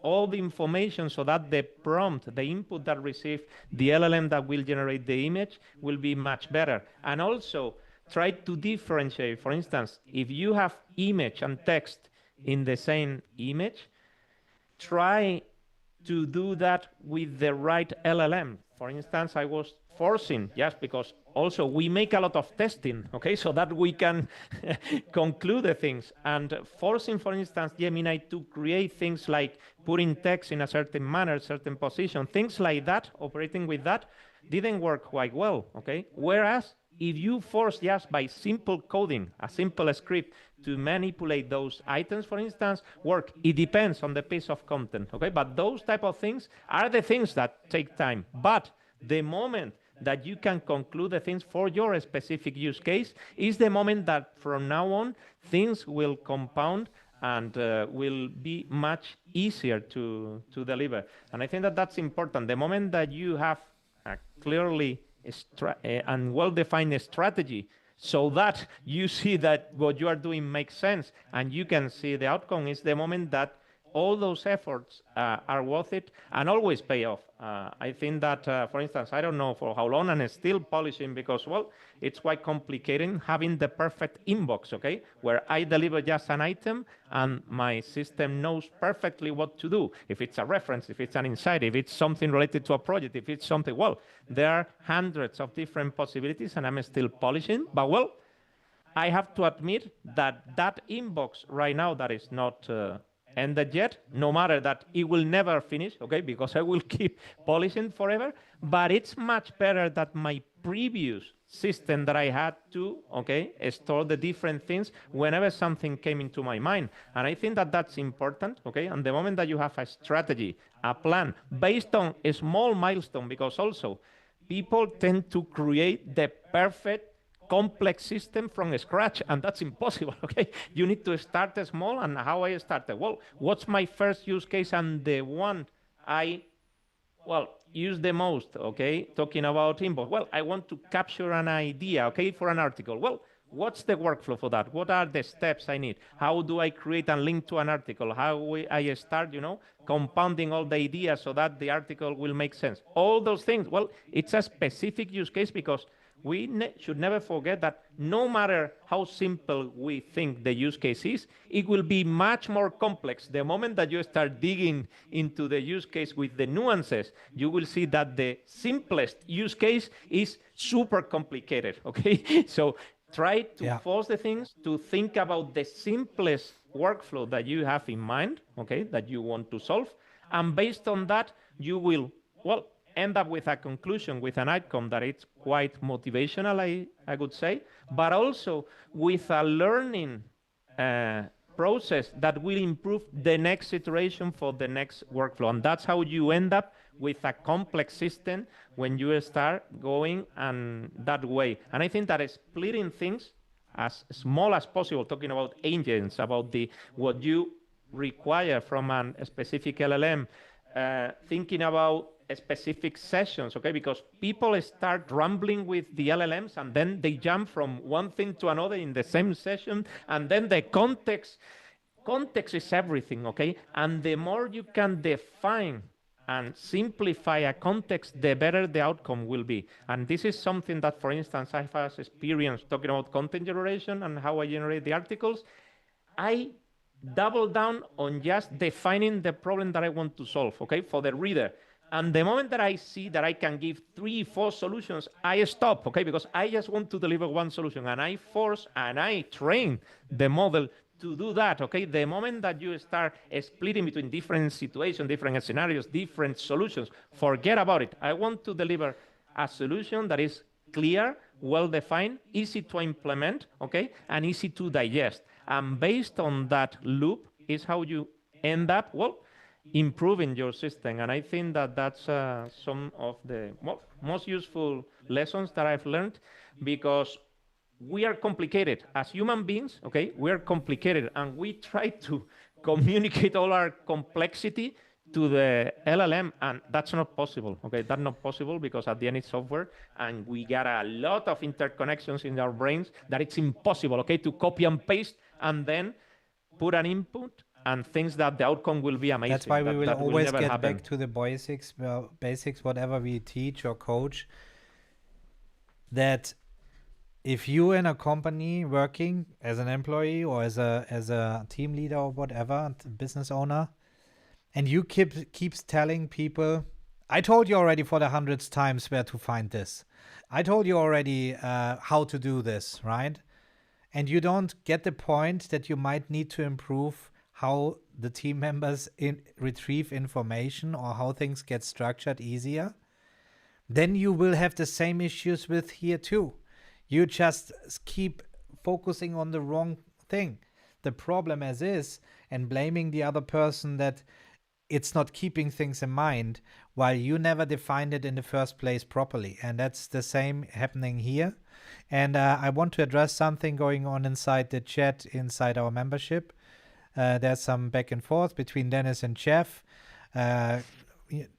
all the information so that the prompt, the input that receives the LLM that will generate the image will be much better. And also try to differentiate. For instance, if you have image and text in the same image, try to do that with the right LLM. For instance, I was forcing, just because also we make a lot of testing, okay, so that we can conclude the things. And forcing, for instance, Gemini to create things like putting text in a certain manner, certain position, things like that, operating with that, didn't work quite well, okay? Whereas if you force just by simple coding, a simple script to manipulate those items, for instance, work. It depends on the piece of content, okay? But those type of things are the things that take time. But the moment that you can conclude the things for your specific use case is the moment that from now on, things will compound and will be much easier to deliver. And I think that that's important. The moment that you have a clearly and well-defined strategy so that you see that what you are doing makes sense and you can see the outcome, is the moment that all those efforts are worth it and always pay off. I think that, for instance, I don't know for how long, and still polishing because, well, it's quite complicated having the perfect inbox, okay, where I deliver just an item and my system knows perfectly what to do. If it's a reference, if it's an insight, if it's something related to a project, if it's something, well, there are hundreds of different possibilities and I'm still polishing, but well, I have to admit that that inbox right now that is not ended yet, no matter that it will never finish, okay, because I will keep polishing forever, but it's much better than my previous system that I had to, okay, store the different things whenever something came into my mind. And I think that that's important, okay, and the moment that you have a strategy, a plan, based on a small milestone, because also people tend to create the perfect complex system from scratch, and that's impossible, okay? You need to start small, and how I started? Well, what's my first use case and the one I, well, use the most, okay? Talking about inbox. Well, I want to capture an idea, okay, for an article. Well, what's the workflow for that? What are the steps I need? How do I create and link to an article? How I start, you know, compounding all the ideas so that the article will make sense? All those things. Well, it's a specific use case because we should never forget that no matter how simple we think the use case is, it will be much more complex. The moment that you start digging into the use case with the nuances, you will see that the simplest use case is super complicated, okay? So try to force the things to think about the simplest workflow that you have in mind, okay, that you want to solve. And based on that, you will, well, end up with a conclusion, with an outcome that it's quite motivational, I would say, but also with a learning process that will improve the next iteration for the next workflow. And that's how you end up with a complex system when you start going and that way. And I think that splitting things as small as possible, talking about agents, about what you require from a specific LLM, thinking about specific sessions, okay? Because people start rambling with the LLMs and then they jump from one thing to another in the same session, and then the context is everything, okay? And the more you can define and simplify a context, the better the outcome will be. And this is something that, for instance, I have experience talking about content generation and how I generate the articles. I double down on just defining the problem that I want to solve, okay, for the reader. And the moment that I see that I can give 3, 4 solutions, I stop, okay, because I just want to deliver one solution, and I force and I train the model to do that, okay? The moment that you start splitting between different situations, different scenarios, different solutions, forget about it. I want to deliver a solution that is clear, well-defined, easy to implement, okay, and easy to digest. And based on that loop is how you end up, well, improving your system. And I think that that's some of the most useful lessons that I've learned, because we are complicated as human beings, okay? We are complicated, and we try to communicate all our complexity to the LLM, and that's not possible, okay? That's not possible because at the end it's software, and we got a lot of interconnections in our brains that it's impossible, okay, to copy and paste and then put an input and thinks that the outcome will be amazing. That's why we will that always never get happen. back to the basics, whatever we teach or coach. That if you in a company working as an employee or as a team leader or whatever, business owner, and you keeps telling people, I told you already for the 100th times where to find this. I told you already how to do this, right? And you don't get the point that you might need to improve how the team members retrieve information or how things get structured easier, then you will have the same issues with here too. You just keep focusing on the wrong thing. The problem as is, and blaming the other person that it's not keeping things in mind while you never defined it in the first place properly. And that's the same happening here. And I want to address something going on inside the chat, inside our membership. There's some back and forth between Dennis and Jeff,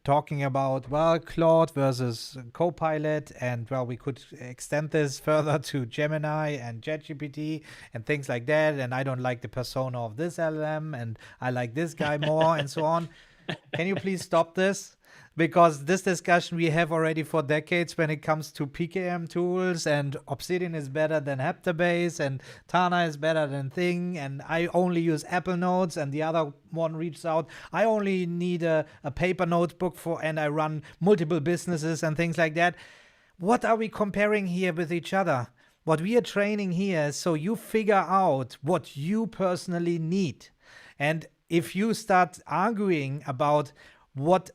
talking about, well, Claude versus Copilot, and well, we could extend this further to Gemini and ChatGPT and things like that. And I don't like the persona of this LLM, and I like this guy more, and so on. Can you please stop this? Because this discussion we have already for decades when it comes to PKM tools, and Obsidian is better than Heptabase, and Tana is better than Thing, and I only use Apple Notes, and the other one reaches out, I only need a paper notebook and I run multiple businesses and things like that. What are we comparing here with each other? What we are training here is so you figure out what you personally need. And if you start arguing about what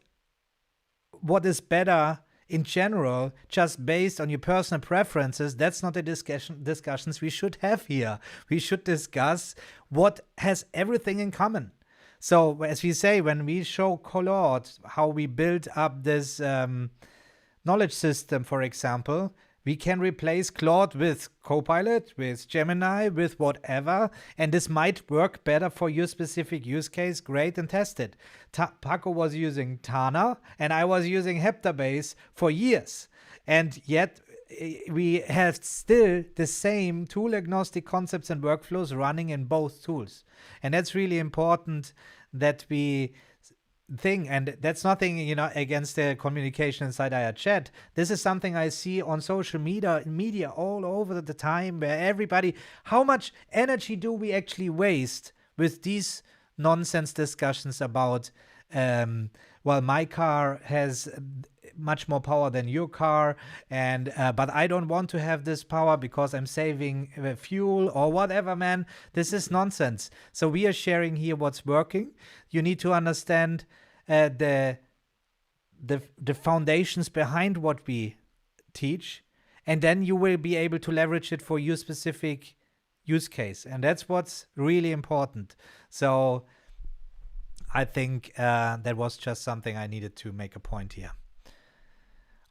is better in general, just based on your personal preferences, that's not the discussions we should have here. We should discuss what has everything in common. So as we say, when we show Claude how we build up this knowledge system, for example, we can replace Claude with Copilot, with Gemini, with whatever, and this might work better for your specific use case. Great, and test it. Paco was using Tana, and I was using Heptabase for years, and yet we have still the same tool-agnostic concepts and workflows running in both tools, and that's really important that we thing. And that's nothing, against the communication inside our chat. This is something I see on social media all over the time, where everybody, how much energy do we actually waste with these nonsense discussions about, well, my car has much more power than your car, and but I don't want to have this power because I'm saving fuel or whatever, man. This is nonsense. So we are sharing here what's working. You need to understand the foundations behind what we teach, and then you will be able to leverage it for your specific use case, and that's what's really important. So I think that was just something I needed to make a point here.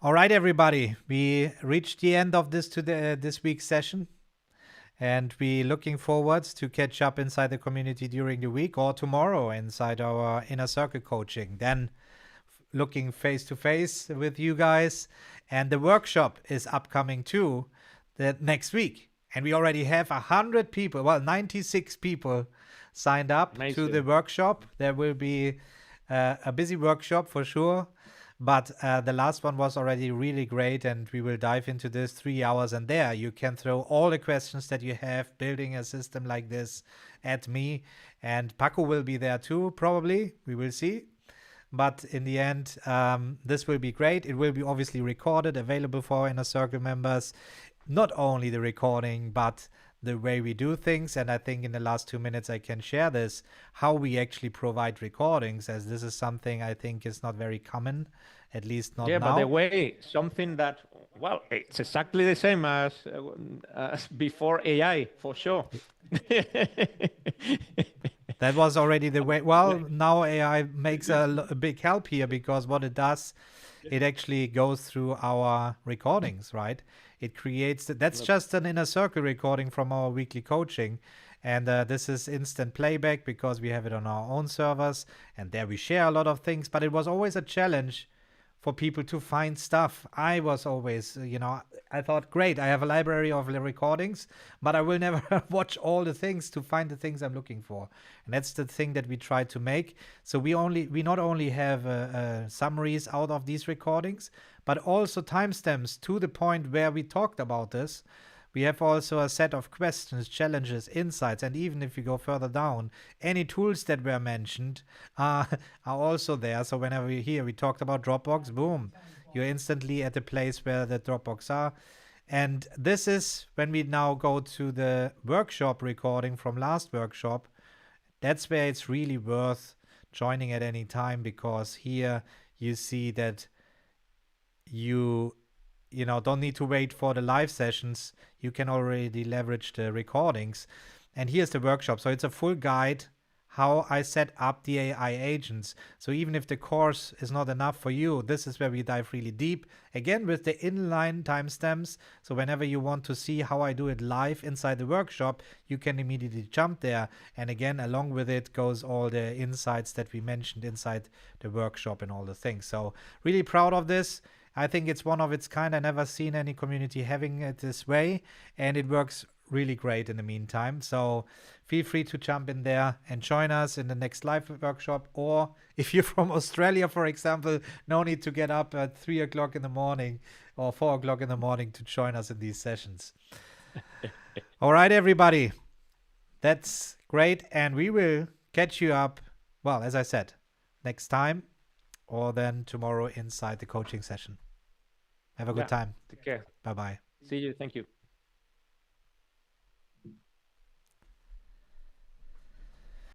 All right, everybody, we reached the end of this week's session, and we're looking forward to catch up inside the community during the week or tomorrow inside our inner circle coaching. Then looking face to face with you guys, and the workshop is upcoming too, next week. And we already have 100 people, well, 96 people signed up to the workshop. There will be a busy workshop for sure. But the last one was already really great, and we will dive into this 3 hours, and there you can throw all the questions that you have building a system like this at me, and Paco will be there too, probably. We will see. But in the end, this will be great. It will be obviously recorded, available for Inner Circle members. Not only the recording, but the way we do things. And I think in the last 2 minutes I can share this, how we actually provide recordings, as this is something I think is not very common, at least not now. Yeah, but the way, something that, well, it's exactly the same as before AI, for sure. That was already the way. Well, now AI makes a big help here, because what it does, it actually goes through our recordings, right? It creates, that's just an inner circle recording from our weekly coaching. And this is instant playback because we have it on our own servers, and there we share a lot of things. But it was always a challenge for people to find stuff. I was always, I thought, great, I have a library of the recordings, but I will never watch all the things to find the things I'm looking for. And that's the thing that we try to make. So we not only have summaries out of these recordings, but also timestamps to the point where we talked about this. We have also a set of questions, challenges, insights, and even if you go further down, any tools that were mentioned are also there. So whenever you hear we talked about Dropbox, boom, you're instantly at the place where the Dropbox are. And this is when we now go to the workshop recording from last workshop. That's where it's really worth joining at any time, because here you see that you don't need to wait for the live sessions. You can already leverage the recordings. And here's the workshop. So it's a full guide how I set up the AI agents. So even if the course is not enough for you, this is where we dive really deep. Again, with the inline timestamps. So whenever you want to see how I do it live inside the workshop, you can immediately jump there. And again, along with it goes all the insights that we mentioned inside the workshop and all the things. So really proud of this. I think it's one of its kind. I never seen any community having it this way, and it works really great in the meantime. So feel free to jump in there and join us in the next live workshop. Or if you're from Australia, for example, no need to get up at 3 o'clock in the morning or 4 o'clock in the morning to join us in these sessions. All right, everybody. That's great. And we will catch you up, well, as I said, next time, or then tomorrow inside the coaching session. Have a good time. Take care. Bye-bye. See you. Thank you.